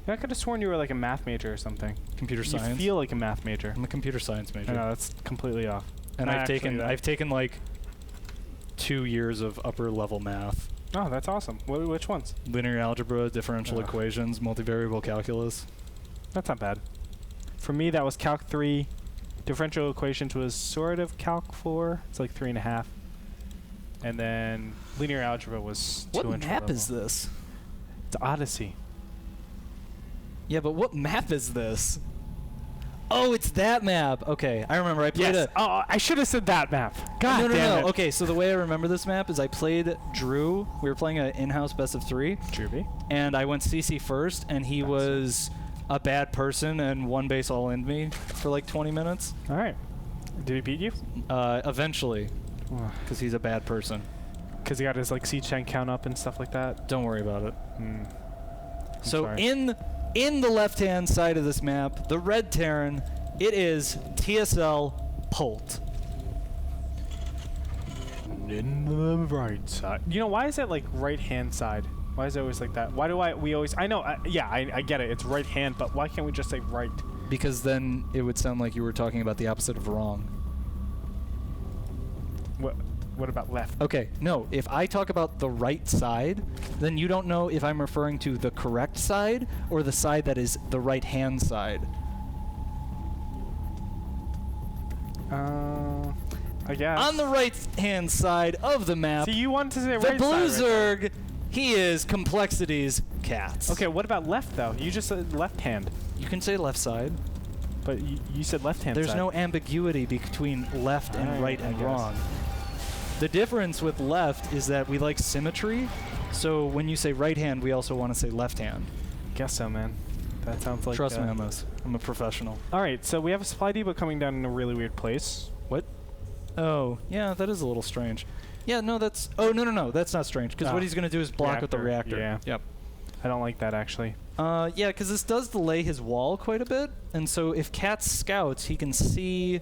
Yeah, I could have sworn you were like a math major or something. Computer science. You feel like a math major. I'm a computer science major. No, that's completely off. And I've taken like 2 years of upper level math. Oh, that's awesome. Which ones? Linear algebra, differential equations, multivariable calculus. That's not bad. For me, that was Calc 3. Differential equations was sort of Calc 4. It's like 3.5. And then linear algebra was 2 What map is this? It's Odyssey. Yeah, but what map is this? Oh, it's that map. Okay, I remember. I played Oh, I should have said that map. God damn it. Okay, so the way I remember this map is I played Drew. We were playing an in-house best of 3. Drewby. And I went CC first, and he was a bad person and one base all in me for like 20 minutes. All right. Did he beat you? Eventually, because he's a bad person. Because he got his like siege tank count up and stuff like that. Don't worry about it. So sorry. in the left-hand side of this map, the red Terran, it is TSL Polt. In the right side. You know, why is it like right-hand side? Why is it always like that? Why do we always... I know, yeah, I get it. It's right hand, but why can't we just say right? Because then it would sound like you were talking about the opposite of wrong. What about left? Okay, no. If I talk about the right side, then you don't know if I'm referring to the correct side or the side that is the right-hand side. I guess. On the right-hand side of the map, See, you wanted to say the right blue side. Right Zerg, he is Complexity's Catz. okay, what about left, though? You just said left hand. You can say left side. But you said left hand There's side. no ambiguity between left and right and guess. wrong. The difference with left is that we like symmetry. So when you say right hand, we also want to say left hand. Guess so, man. That sounds like... Trust me on this. I'm a professional. All right, so we have a supply depot coming down in a really weird place. What? Oh, yeah, that is a little strange. Yeah, no, that's... Oh, no. That's not strange. Because what he's going to do is block with the reactor. Yeah. Yep. I don't like that, actually. Yeah, because this does delay his wall quite a bit. And so if Catz scouts, he can see...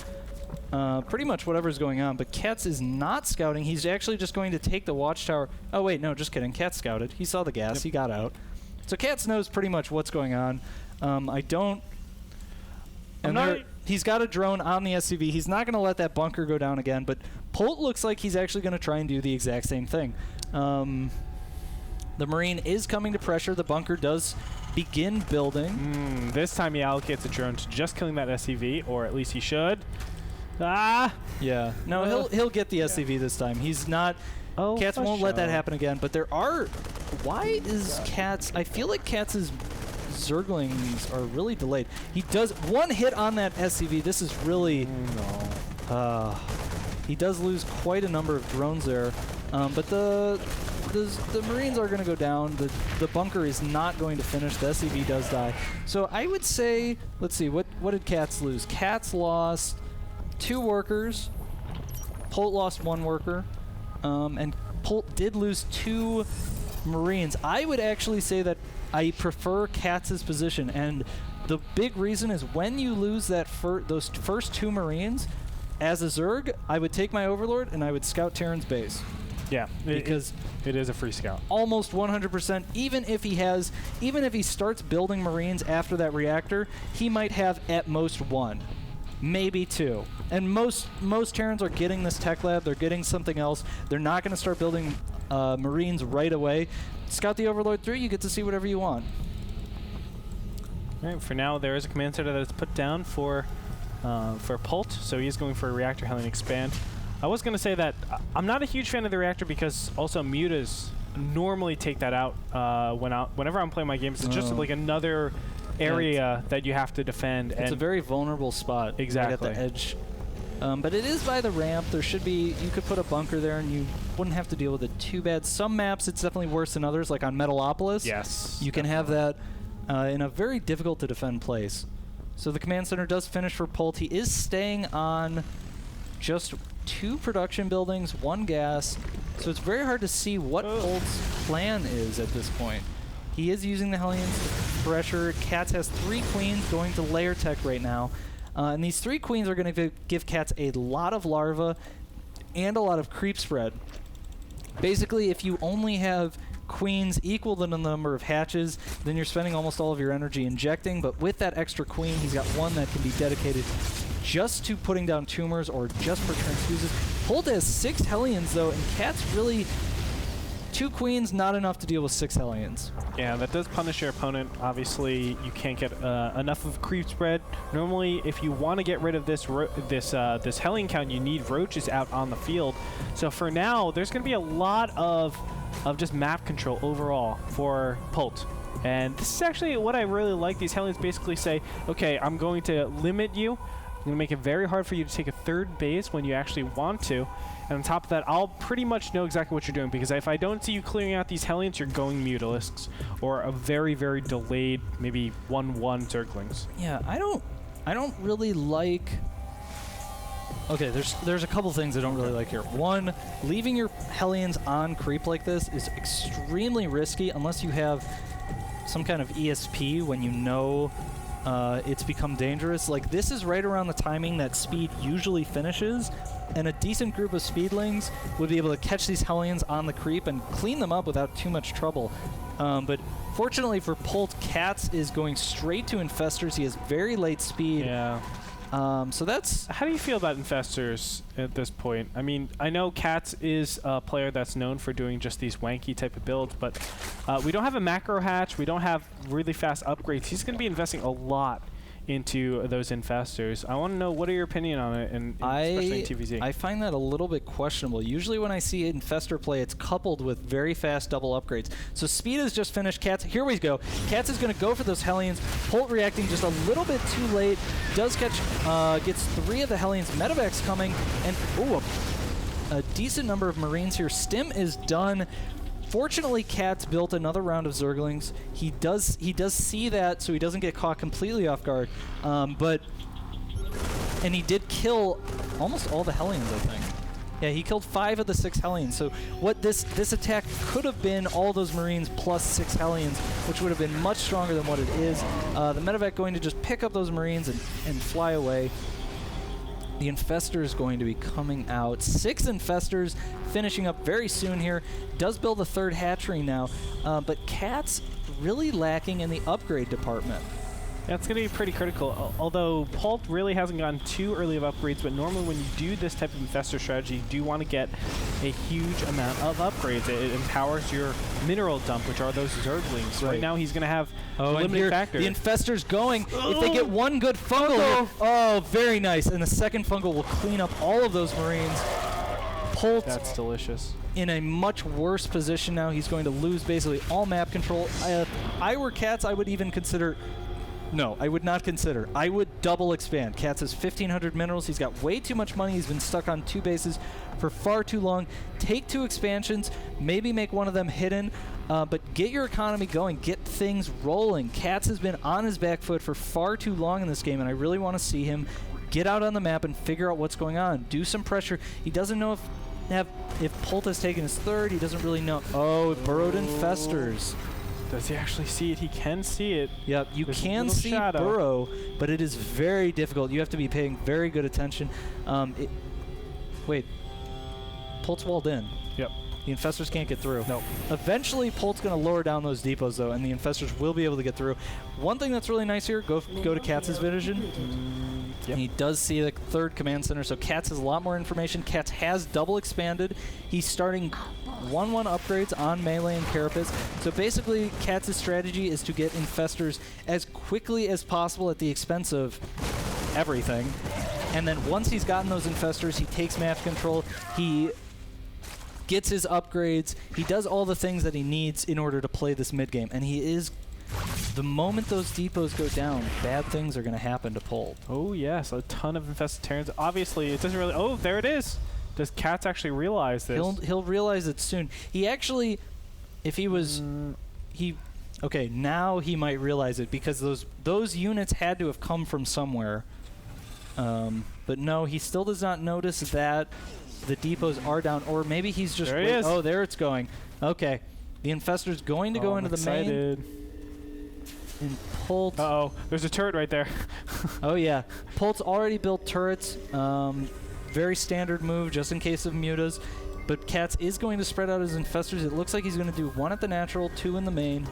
pretty much whatever's going on, but Catz is not scouting. He's actually just going to take the watchtower. Oh, wait, no, just kidding. Catz scouted. He saw the gas. Yep. He got out. So Catz knows pretty much what's going on. I don't... And he's got a drone on the SCV. He's not going to let that bunker go down again, but Polt looks like he's actually going to try and do the exact same thing. The Marine is coming to pressure. The bunker does begin building. This time he allocates a drone to just killing that SCV, or at least he should. Ah! Yeah. No, he'll get the SCV this time. He's not... Oh, Catz won't let that happen again, but there are... Why is Catz... I feel like Katz's Zerglings are really delayed. He does... One hit on that SCV. This is really... he does lose quite a number of drones there, but the Marines are going to go down. The bunker is not going to finish. The SCV does die. So I would say... Let's see. What did Catz lose? Catz lost 2 workers. Polt lost 1 worker. And Polt did lose 2 Marines. I would actually say that I prefer Katz's position, and the big reason is when you lose that those first 2 Marines, as a Zerg, I would take my Overlord and I would scout Terran's base. Yeah, because it is a free scout. Almost 100%. Even if he starts building Marines after that reactor, he might have at most 1. Maybe 2. And most Terrans are getting this tech lab. They're getting something else. They're not going to start building Marines right away. Scout the Overlord through. You get to see whatever you want. All right, for now, there is a command center that is put down for Polt, so he's going for a reactor heli and expand. I was going to say that I'm not a huge fan of the reactor because also mutas normally take that out whenever I'm playing my games. It's just like another area that you have to defend. It's a very vulnerable spot. Exactly. Right at the edge. But it is by the ramp. There should be... You could put a bunker there and you wouldn't have to deal with it too bad. Some maps, it's definitely worse than others, like on Metalopolis. Yes. You can have that in a very difficult to defend place. So the command center does finish for Polt. He is staying on just 2 production buildings, 1 gas. So it's very hard to see what Polt's plan is at this point. He is using the Hellions to pressure. Catz has 3 queens going to layer tech right now. And these 3 queens are going to give Catz a lot of larva and a lot of creep spread. Basically, if you only have queens equal to the number of hatches, then you're spending almost all of your energy injecting. But with that extra queen, he's got one that can be dedicated just to putting down tumors or just for transfuses. Polt has 6 Hellions, though, and Catz really... 2 queens, not enough to deal with 6 Hellions. Yeah, that does punish your opponent. Obviously, you can't get enough of a creep spread. Normally, if you want to get rid of this this Hellion count, you need roaches out on the field. So for now, there's going to be a lot of just map control overall for Polt. And this is actually what I really like. These Hellions basically say, okay, I'm going to limit you. I'm going to make it very hard for you to take a 3rd base when you actually want to. And on top of that, I'll pretty much know exactly what you're doing, because if I don't see you clearing out these Hellions, you're going Mutalisks or a very, very delayed, maybe 1/1 Zerglings. Yeah, I don't really like... Okay, there's a couple things I don't really like here. One, leaving your Hellions on creep like this is extremely risky unless you have some kind of ESP when you know it's become dangerous. Like, this is right around the timing that speed usually finishes, and a decent group of speedlings would be able to catch these Hellions on the creep and clean them up without too much trouble. But fortunately for Polt, Catz is going straight to Infestors. He has very late speed. Yeah. So that's... How do you feel about Infestors at this point? I mean, I know Catz is a player that's known for doing just these wanky type of builds, but we don't have a macro hatch. We don't have really fast upgrades. He's going to be investing a lot into those Infestors. I want to know, what are your opinion on it, and especially in TVZ? I find that a little bit questionable. Usually when I see Infestor play, it's coupled with very fast double upgrades. So speed is just finished. Catz, here we go. Catz is going to go for those Hellions. Polt reacting just a little bit too late. Does catch, gets 3 of the Hellions. Medevac's coming, and ooh, a decent number of Marines here. Stim is done. Fortunately, Catz built another round of Zerglings. He does see that, so he doesn't get caught completely off guard. And he did kill almost all the Hellions, I think. Yeah, he killed 5 of the 6 Hellions. So what this attack could have been all those Marines plus 6 Hellions, which would have been much stronger than what it is. The Medevac going to just pick up those Marines and fly away. The Infestor is going to be coming out. 6 Infestors finishing up very soon here. Does build a 3rd hatchery now, but Catz really lacking in the upgrade department. That's going to be pretty critical, although Polt really hasn't gotten too early of upgrades, but normally when you do this type of Infestor strategy, you do want to get a huge amount of upgrades. It empowers your mineral dump, which are those Zerglings. Right now he's going to have a limiting factor. The Infestor's going. If they get one good fungal here, very nice. And the second fungal will clean up all of those Marines. Polt, that's delicious, in a much worse position now. He's going to lose basically all map control. If I were Catz, I would even consider... No, I would not consider. I would double expand. Catz has 1,500 minerals. He's got way too much money. He's been stuck on 2 bases for far too long. Take 2 expansions, maybe make one of them hidden, but get your economy going. Get things rolling. Catz has been on his back foot for far too long in this game, and I really want to see him get out on the map and figure out what's going on. Do some pressure. He doesn't know if Polt has taken his 3rd. He doesn't really know. Oh, burrowed Infestors. Does he actually see it? He can see it. Yep, you can see burrow, but it is very difficult. You have to be paying very good attention. Wait, Polt's walled in. Yep. The Infestors can't get through. No. Eventually, Polt's going to lower down those depots, though, and the Infestors will be able to get through. One thing that's really nice here, go to Catz's vision. Yep. He does see the 3rd command center, so Catz has a lot more information. Catz has double expanded. He's starting 1/1 upgrades on melee and carapace. So basically, Catz's strategy is to get Infestors as quickly as possible at the expense of everything. And then once he's gotten those Infestors, he takes map control. He gets his upgrades. He does all the things that he needs in order to play this mid-game. And he is... The moment those depots go down, bad things are going to happen to Polt. Oh, yes. A ton of infested Terrans. Obviously, it doesn't really... Oh, there it is. Does Catz actually realize this? He'll realize it soon. He actually... If he was... Okay, now he might realize it because those units had to have come from somewhere. But no, he still does not notice that the depots are down. Or maybe he's just... There he is. Oh, there it's going. Okay. The Infestor's going to go into the main. And Polt... Uh-oh, there's a turret right there. Oh, yeah. Polt's already built turrets. Very standard move, just in case of mutas. But Catz is going to spread out his infestors. It looks like he's going to do 1 at the natural, 2 in the main.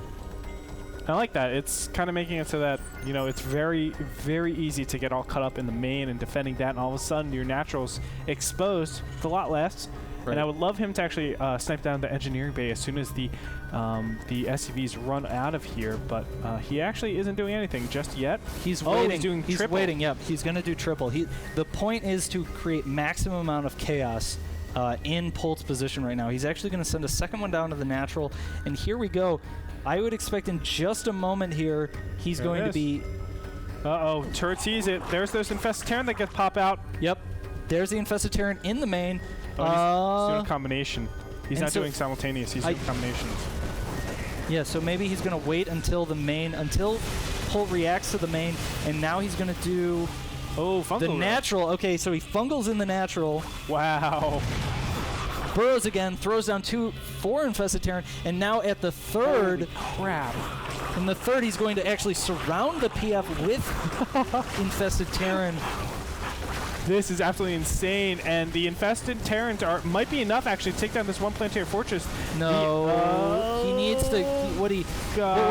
I like that. It's kind of making it so that, you know, it's very, very easy to get all caught up in the main and defending that, and all of a sudden your natural's exposed with a lot less. Right. And I would love him to actually snipe down the engineering bay as soon as the SCVs run out of here, but he actually isn't doing anything just yet. He's waiting. He's doing triple. Waiting, yep. He's going to do triple. The point is to create maximum amount of chaos in Polt's position right now. He's actually going to send a second one down to the natural, and here we go. I would expect in just a moment here, he's going to be... Uh-oh, turret sees it. There's those Infestor Terran that get pop out. Yep. There's the Infestor Terran in the main. Oh, he's doing a combination. He's not doing simultaneous. He's doing combinations. Yeah, so maybe he's going to wait until the main, until Polt reacts to the main, and now he's going to do... Oh, fungal. The natural. Okay, so he fungals in the natural. Wow. Burrows again, throws down 4 Infested Terran, and now at the third... Holy crap. In the third, he's going to actually surround the PF with Infested Terran. This is absolutely insane, and the Infested Terrans might be enough actually to take down this one planetary fortress. No, he needs to. What would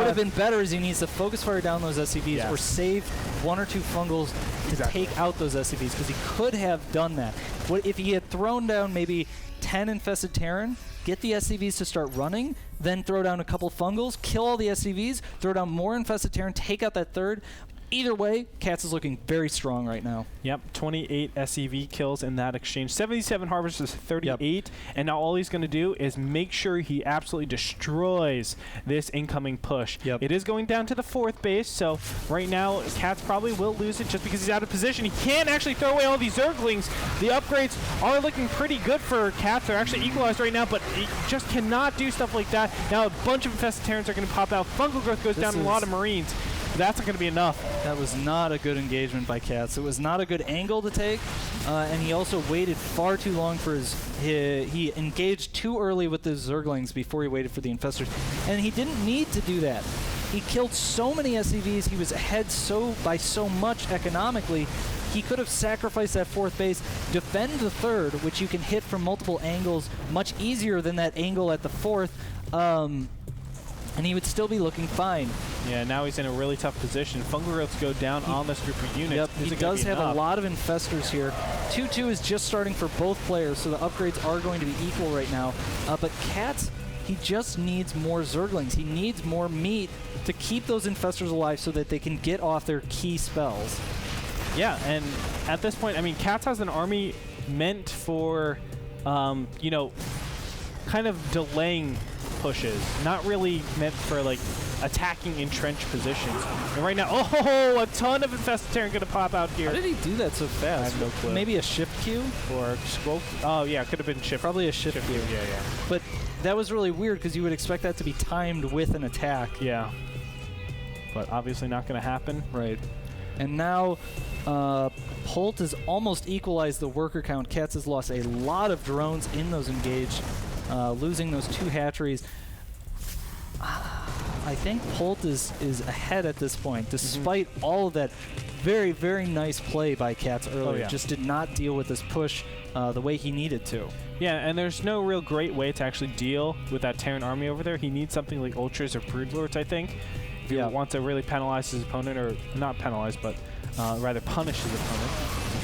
have been better is he needs to focus fire down those SCVs or save 1 or 2 fungals to take out those SCVs, because he could have done that. What if he had thrown down maybe 10 Infested Terran, get the SCVs to start running, then throw down a couple fungals, kill all the SCVs, throw down more Infested Terran, take out that third. Either way, Catz is looking very strong right now. Yep, 28 SCV kills in that exchange. 77 Harvest is 38, and now all he's going to do is make sure he absolutely destroys this incoming push. Yep. It is going down to the 4th base, so right now Catz probably will lose it just because he's out of position. He can't actually throw away all these Zerglings. The upgrades are looking pretty good for Catz. They're actually equalized right now, but he just cannot do stuff like that. Now a bunch of Infested Terrans are going to pop out. Fungal growth goes down a lot of Marines. That's not going to be enough. That was not a good engagement by Catz. It was not a good angle to take, and he also waited far too long for he engaged too early with the Zerglings before he waited for the Infestors, and he didn't need to do that. He killed so many SCVs. He was ahead by so much economically. He could have sacrificed that 4th base, defend the 3rd, which you can hit from multiple angles much easier than that angle at the 4th. And he would still be looking fine. Yeah, now he's in a really tough position. Fungal growths go down on this group of units. Yep, he does have a lot of Infestors here. 2-2 is just starting for both players, so the upgrades are going to be equal right now. But Catz, he just needs more Zerglings. He needs more meat to keep those Infestors alive so that they can get off their key spells. Yeah, and at this point, I mean, Catz has an army meant for, you know, kind of delaying pushes, not really meant for like attacking entrenched positions. And right now, oh, a ton of Infested Terran going to pop out here. How did he do that so fast? I have no clue. Maybe a shift Q? Or scroll? Oh yeah, it could have been shift. Probably a shift Q. Yeah. But that was really weird because you would expect that to be timed with an attack. Yeah. But obviously not going to happen. Right. And now Polt has almost equalized the worker count. Catz has lost a lot of drones in those engaged, losing those 2 hatcheries. I think Polt is ahead at this point, despite all of that very, very nice play by Catz earlier. Oh, yeah. Just did not deal with this push the way he needed to. Yeah, and there's no real great way to actually deal with that Terran army over there. He needs something like Ultras or Broodlords, I think, if he wants to really penalize his opponent, or not penalize, but rather punish his opponent.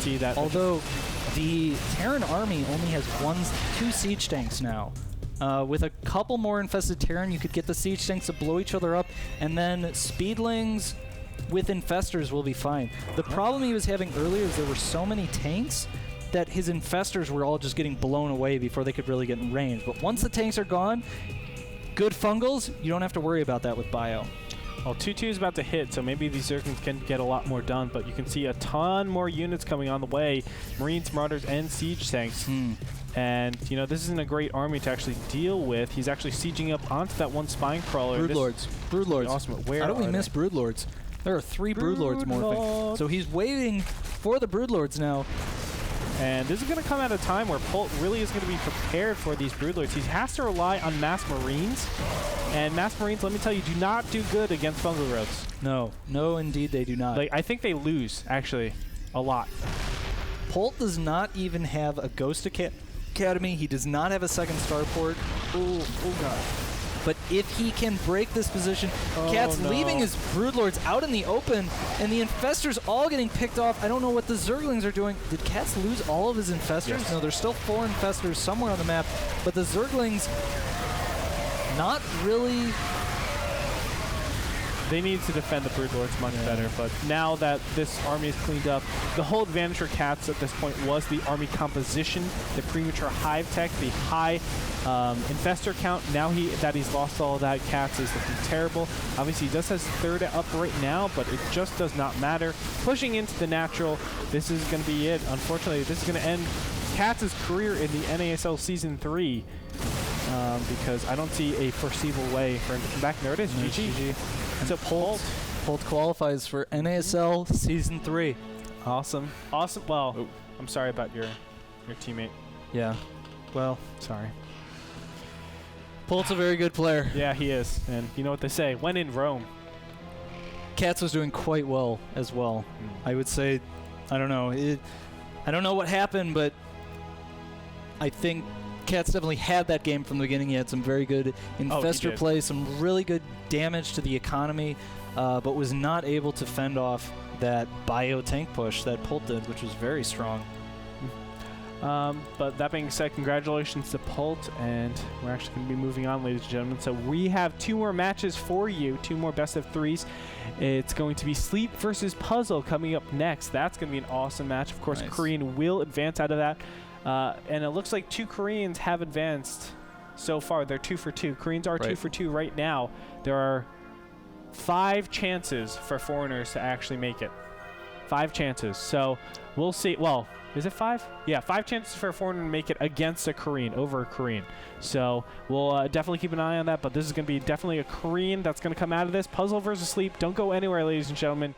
See that? Although the Terran army only has 2 siege tanks now. With a couple more Infested Terran, you could get the siege tanks to blow each other up, and then Speedlings with Infestors will be fine. The problem he was having earlier is there were so many tanks that his Infestors were all just getting blown away before they could really get in range. But once the tanks are gone, good fungals, you don't have to worry about that with Bio. Well, 2-2 is about to hit, so maybe these Zerglings can get a lot more done, but you can see a ton more units coming on the way. Marines, Marauders, and Siege Tanks. And, you know, this isn't a great army to actually deal with. He's actually sieging up onto that one Spine Crawler. Broodlords. Broodlords. Awesome. Where How do we miss Broodlords? There are 3 Broodlords morphing. So he's waiting for the Broodlords now. And this is going to come at a time where Polt really is going to be prepared for these Broodlords. He has to rely on Mass Marines. And Mass Marines, let me tell you, do not do good against Fungal Growths. No. No, indeed they do not. Like, I think they lose, actually, a lot. Polt does not even have a Ghost of Academy. He does not have a second starport. Oh god. But if he can break this position, Catz leaving his Broodlords out in the open, and the Infestors all getting picked off. I don't know what the Zerglings are doing. Did Catz lose all of his Infestors? Yes. No, there's still 4 Infestors somewhere on the map, but the Zerglings not really. They need to defend the Broodlords much better, but now that this army is cleaned up, the whole advantage for Catz at this point was the army composition, the premature hive tech, the high Infestor count. Now that he's lost all of that, Catz is looking terrible. Obviously, he does have his third up right now, but it just does not matter. Pushing into the natural, this is going to be it. Unfortunately, this is going to end Catz's career in the NASL Season 3 because I don't see a foreseeable way for him to come back. There it is, GG. So Polt qualifies for NASL Season 3. Awesome. Well, I'm sorry about your teammate. Yeah. Well, Sorry. Polt's a very good player. Yeah, he is. And you know what they say, when in Rome. Catz was doing quite well as well. I would say, I don't know. I don't know what happened, but I think Catz definitely had that game from the beginning. He had some very good Infestor play, some really good damage to the economy, but was not able to fend off that bio tank push that Polt did, which was very strong. But that being said, congratulations to Polt, and we're actually going to be moving on, ladies and gentlemen. So we have 2 more matches for you, 2 more best of 3s. It's going to be Sleep versus Puzzle coming up next. That's going to be an awesome match. Of course, nice. Korean will advance out of that. And it looks like 2 Koreans have advanced so far. They're 2 for 2. Koreans are 2 for 2 right now. There are 5 chances for foreigners to actually make it. 5 chances. So we'll see. Well, is it 5? Yeah, 5 chances for a foreigner to make it against a Korean, over a Korean. So we'll definitely keep an eye on that. But this is going to be definitely a Korean that's going to come out of this. Puzzle versus Sleep. Don't go anywhere, ladies and gentlemen.